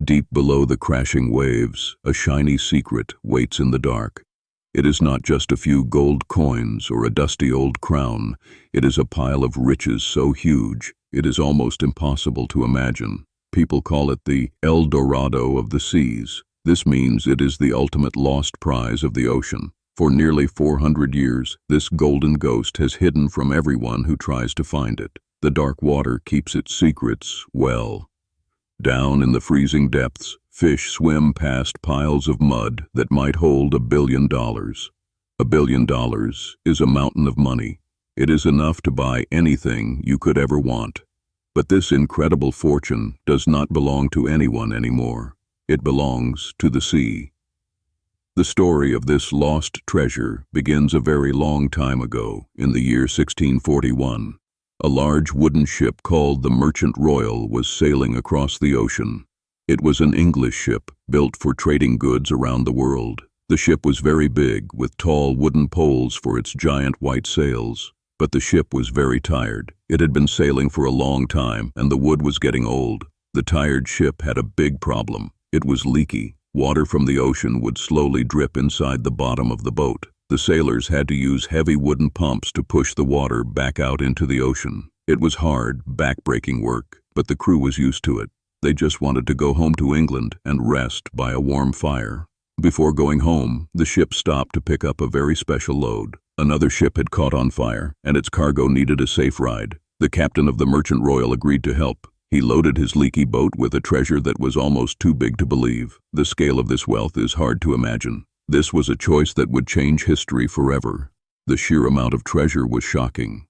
Deep below the crashing waves, a shiny secret waits in the dark. It is not just a few gold coins or a dusty old crown. It is a pile of riches so huge, it is almost impossible to imagine. People call it the El Dorado of the seas. This means it is the ultimate lost prize of the ocean. For nearly 400 years, this golden ghost has hidden from everyone who tries to find it. The dark water keeps its secrets well. Down in the freezing depths, fish swim past piles of mud that might hold $1 billion. $1 billion is a mountain of money. It is enough to buy anything you could ever want. But this incredible fortune does not belong to anyone anymore. It belongs to the sea. The story of this lost treasure begins a very long time ago, in the year 1641. A large wooden ship called the Merchant Royal was sailing across the ocean. It was an English ship built for trading goods around the world. The ship was very big, with tall wooden poles for its giant white sails. But the ship was very tired. It had been sailing for a long time, and the wood was getting old. The tired ship had a big problem. It was leaky. Water from the ocean would slowly drip inside the bottom of the boat. The sailors had to use heavy wooden pumps to push the water back out into the ocean. It was hard, back-breaking work, but the crew was used to it. They just wanted to go home to England and rest by a warm fire. Before going home, the ship stopped to pick up a very special load. Another ship had caught on fire, and its cargo needed a safe ride. The captain of the Merchant Royal agreed to help. He loaded his leaky boat with a treasure that was almost too big to believe. The scale of this wealth is hard to imagine. This was a choice that would change history forever. The sheer amount of treasure was shocking.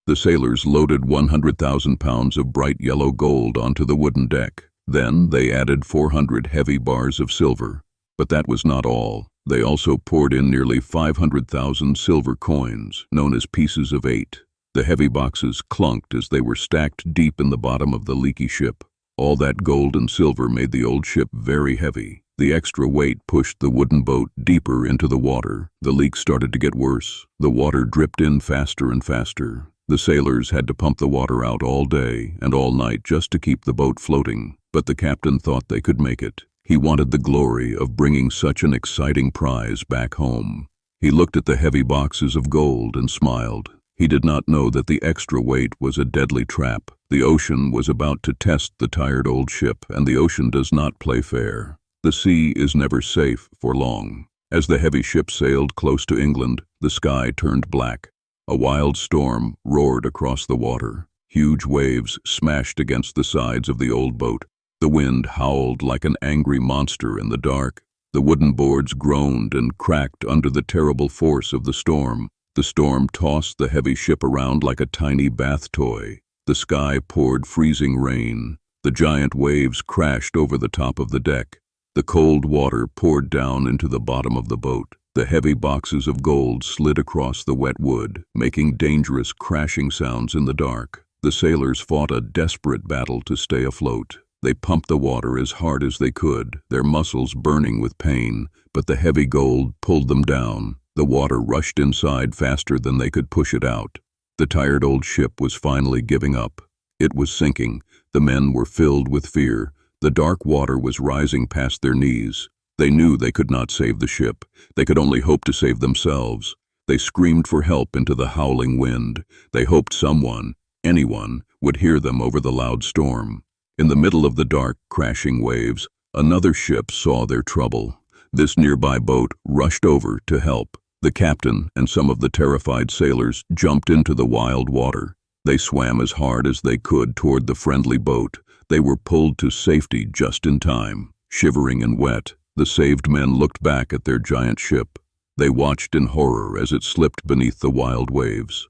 The sailors loaded 100,000 pounds of bright yellow gold onto the wooden deck. Then they added 400 heavy bars of silver. But that was not all. They also poured in nearly 500,000 silver coins, known as pieces of 8. The heavy boxes clunked as they were stacked deep in the bottom of the leaky ship. All that gold and silver made the old ship very heavy. The extra weight pushed the wooden boat deeper into the water. The leak started to get worse. The water dripped in faster and faster. The sailors had to pump the water out all day and all night just to keep the boat floating. But the captain thought they could make it. He wanted the glory of bringing such an exciting prize back home. He looked at the heavy boxes of gold and smiled. He did not know that the extra weight was a deadly trap. The ocean was about to test the tired old ship, and the ocean does not play fair. The sea is never safe for long. As the heavy ship sailed close to England, the sky turned black. A wild storm roared across the water. Huge waves smashed against the sides of the old boat. The wind howled like an angry monster in the dark. The wooden boards groaned and cracked under the terrible force of the storm. The storm tossed the heavy ship around like a tiny bath toy. The sky poured freezing rain. The giant waves crashed over the top of the deck. The cold water poured down into the bottom of the boat. The heavy boxes of gold slid across the wet wood, making dangerous crashing sounds in the dark. The sailors fought a desperate battle to stay afloat. They pumped the water as hard as they could, their muscles burning with pain, but the heavy gold pulled them down. The water rushed inside faster than they could push it out. The tired old ship was finally giving up. It was sinking. The men were filled with fear. The dark water was rising past their knees. They knew they could not save the ship. They could only hope to save themselves. They screamed for help into the howling wind. They hoped someone, anyone, would hear them over the loud storm. In the middle of the dark, crashing waves, another ship saw their trouble. This nearby boat rushed over to help. The captain and some of the terrified sailors jumped into the wild water. They swam as hard as they could toward the friendly boat. They were pulled to safety just in time. Shivering and wet, the saved men looked back at their giant ship. They watched in horror as it slipped beneath the wild waves.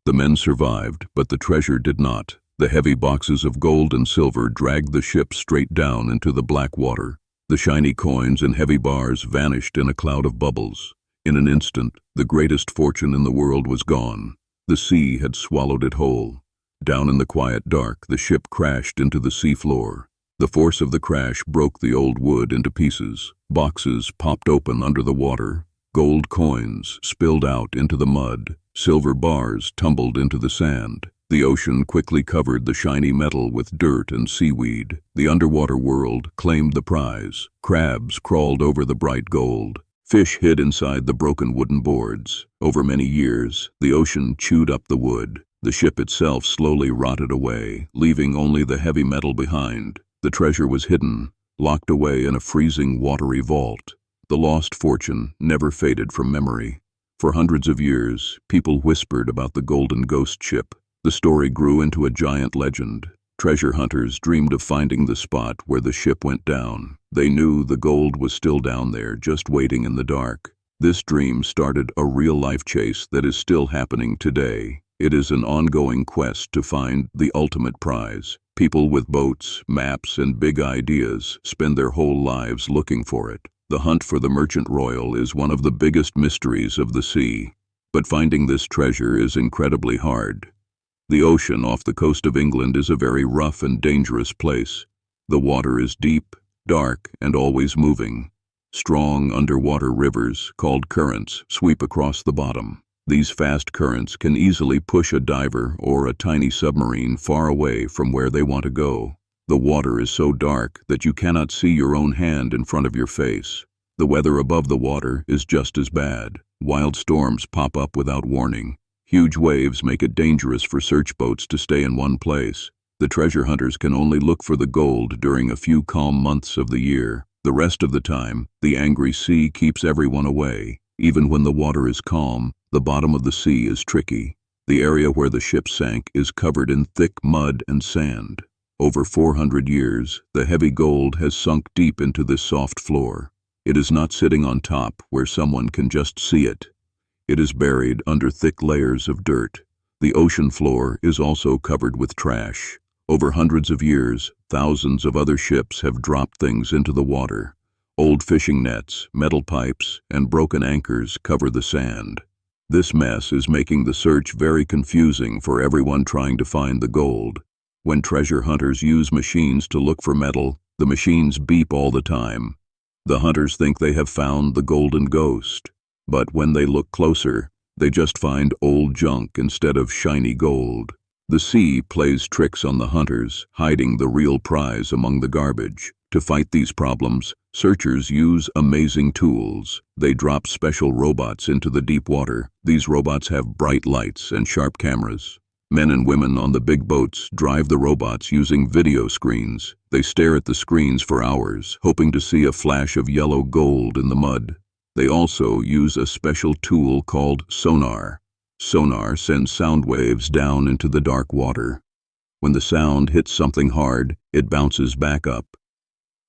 The men survived, but the treasure did not. The heavy boxes of gold and silver dragged the ship straight down into the black water. The shiny coins and heavy bars vanished in a cloud of bubbles. In an instant, the greatest fortune in the world was gone. The sea had swallowed it whole. Down in the quiet dark, the ship crashed into the sea floor. The force of the crash broke the old wood into pieces. Boxes popped open under the water. Gold coins spilled out into the mud. Silver bars tumbled into the sand. The ocean quickly covered the shiny metal with dirt and seaweed. The underwater world claimed the prize. Crabs crawled over the bright gold. Fish hid inside the broken wooden boards. Over many years, the ocean chewed up the wood. The ship itself slowly rotted away, leaving only the heavy metal behind. The treasure was hidden, locked away in a freezing, watery vault. The lost fortune never faded from memory. For hundreds of years, people whispered about the golden ghost ship. The story grew into a giant legend. Treasure hunters dreamed of finding the spot where the ship went down. They knew the gold was still down there, just waiting in the dark. This dream started a real-life chase that is still happening today. It is an ongoing quest to find the ultimate prize. People with boats, maps, and big ideas spend their whole lives looking for it. The hunt for the Merchant Royal is one of the biggest mysteries of the sea. But finding this treasure is incredibly hard. The ocean off the coast of England is a very rough and dangerous place. The water is deep, dark, and always moving. Strong underwater rivers, called currents, sweep across the bottom. These fast currents can easily push a diver or a tiny submarine far away from where they want to go. The water is so dark that you cannot see your own hand in front of your face. The weather above the water is just as bad. Wild storms pop up without warning. Huge waves make it dangerous for search boats to stay in one place. The treasure hunters can only look for the gold during a few calm months of the year. The rest of the time, the angry sea keeps everyone away. Even when the water is calm, the bottom of the sea is tricky. The area where the ship sank is covered in thick mud and sand. Over 400 years, the heavy gold has sunk deep into this soft floor. It is not sitting on top where someone can just see it. It is buried under thick layers of dirt. The ocean floor is also covered with trash. Over hundreds of years, thousands of other ships have dropped things into the water. Old fishing nets, metal pipes, and broken anchors cover the sand. This mess is making the search very confusing for everyone trying to find the gold. When treasure hunters use machines to look for metal, the machines beep all the time. The hunters think they have found the golden ghost. But when they look closer, they just find old junk instead of shiny gold. The sea plays tricks on the hunters, hiding the real prize among the garbage. To fight these problems, searchers use amazing tools. They drop special robots into the deep water. These robots have bright lights and sharp cameras. Men and women on the big boats drive the robots using video screens. They stare at the screens for hours, hoping to see a flash of yellow gold in the mud. They also use a special tool called sonar. Sonar sends sound waves down into the dark water. When the sound hits something hard, it bounces back up.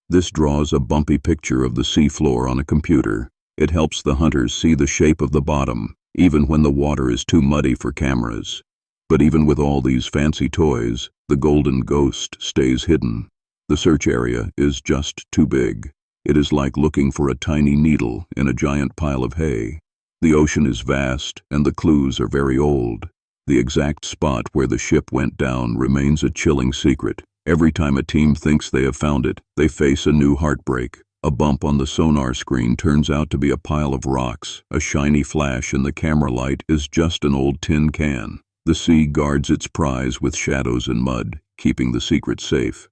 This draws a bumpy picture of the seafloor on a computer. It helps the hunters see the shape of the bottom, even when the water is too muddy for cameras. But even with all these fancy toys, the golden ghost stays hidden. The search area is just too big. It is like looking for a tiny needle in a giant pile of hay. The ocean is vast, and the clues are very old. The exact spot where the ship went down remains a chilling secret. Every time a team thinks they have found it, they face a new heartbreak. A bump on the sonar screen turns out to be a pile of rocks. A shiny flash in the camera light is just an old tin can. The sea guards its prize with shadows and mud, keeping the secret safe.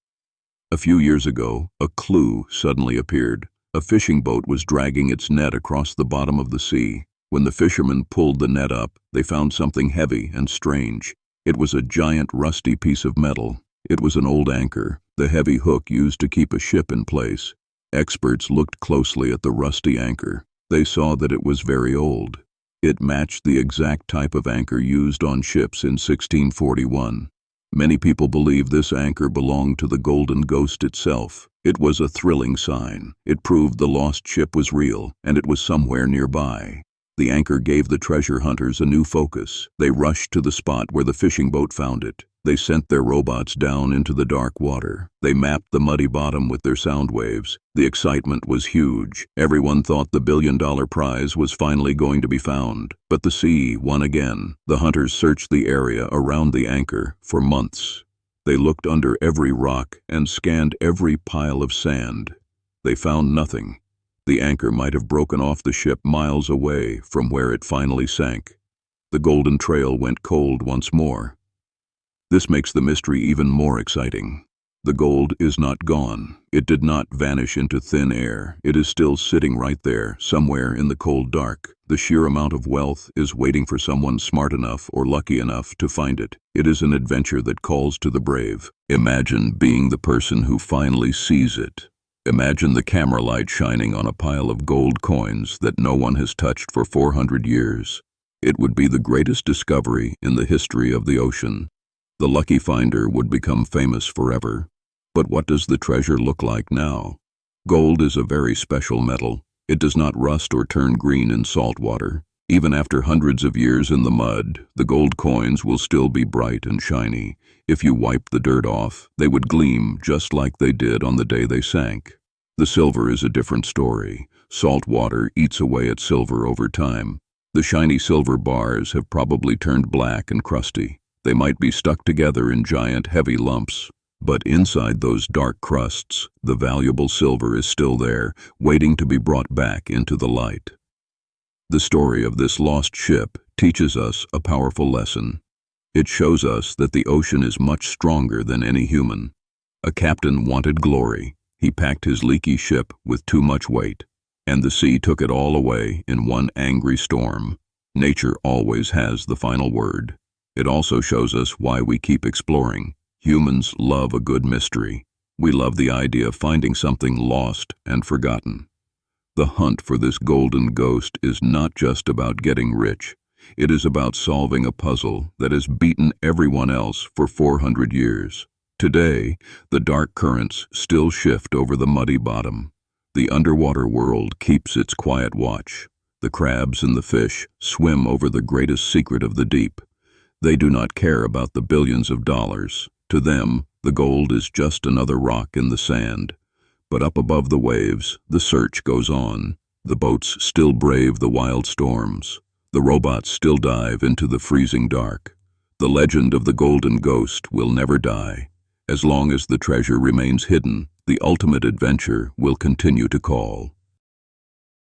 A few years ago, a clue suddenly appeared. A fishing boat was dragging its net across the bottom of the sea. When the fishermen pulled the net up, they found something heavy and strange. It was a giant rusty piece of metal. It was an old anchor, the heavy hook used to keep a ship in place. Experts looked closely at the rusty anchor. They saw that it was very old. It matched the exact type of anchor used on ships in 1641. Many people believe this anchor belonged to the Golden Ghost itself. It was a thrilling sign. It proved the lost ship was real, and it was somewhere nearby. The anchor gave the treasure hunters a new focus. They rushed to the spot where the fishing boat found it. They sent their robots down into the dark water. They mapped the muddy bottom with their sound waves. The excitement was huge. Everyone thought the billion-dollar prize was finally going to be found. But the sea won again. The hunters searched the area around the anchor for months. They looked under every rock and scanned every pile of sand. They found nothing. The anchor might have broken off the ship miles away from where it finally sank. The golden trail went cold once more. This makes the mystery even more exciting. The gold is not gone. It did not vanish into thin air. It is still sitting right there, somewhere in the cold dark. The sheer amount of wealth is waiting for someone smart enough or lucky enough to find it. It is an adventure that calls to the brave. Imagine being the person who finally sees it. Imagine the camera light shining on a pile of gold coins that no one has touched for 400 years. It would be the greatest discovery in the history of the ocean. The lucky finder would become famous forever. But what does the treasure look like now? Gold is a very special metal. It does not rust or turn green in salt water. Even after hundreds of years in the mud, the gold coins will still be bright and shiny. If you wipe the dirt off, they would gleam just like they did on the day they sank. The silver is a different story. Salt water eats away at silver over time. The shiny silver bars have probably turned black and crusty. They might be stuck together in giant, heavy lumps. But inside those dark crusts, the valuable silver is still there, waiting to be brought back into the light. The story of this lost ship teaches us a powerful lesson. It shows us that the ocean is much stronger than any human. A captain wanted glory. He packed his leaky ship with too much weight, and the sea took it all away in one angry storm. Nature always has the final word. It also shows us why we keep exploring. Humans love a good mystery. We love the idea of finding something lost and forgotten. The hunt for this golden ghost is not just about getting rich. It is about solving a puzzle that has beaten everyone else for 400 years. Today, the dark currents still shift over the muddy bottom. The underwater world keeps its quiet watch. The crabs and the fish swim over the greatest secret of the deep. They do not care about the billions of dollars. To them, the gold is just another rock in the sand. But up above the waves, the search goes on. The boats still brave the wild storms. The robots still dive into the freezing dark. The legend of the golden ghost will never die. As long as the treasure remains hidden, the ultimate adventure will continue to call.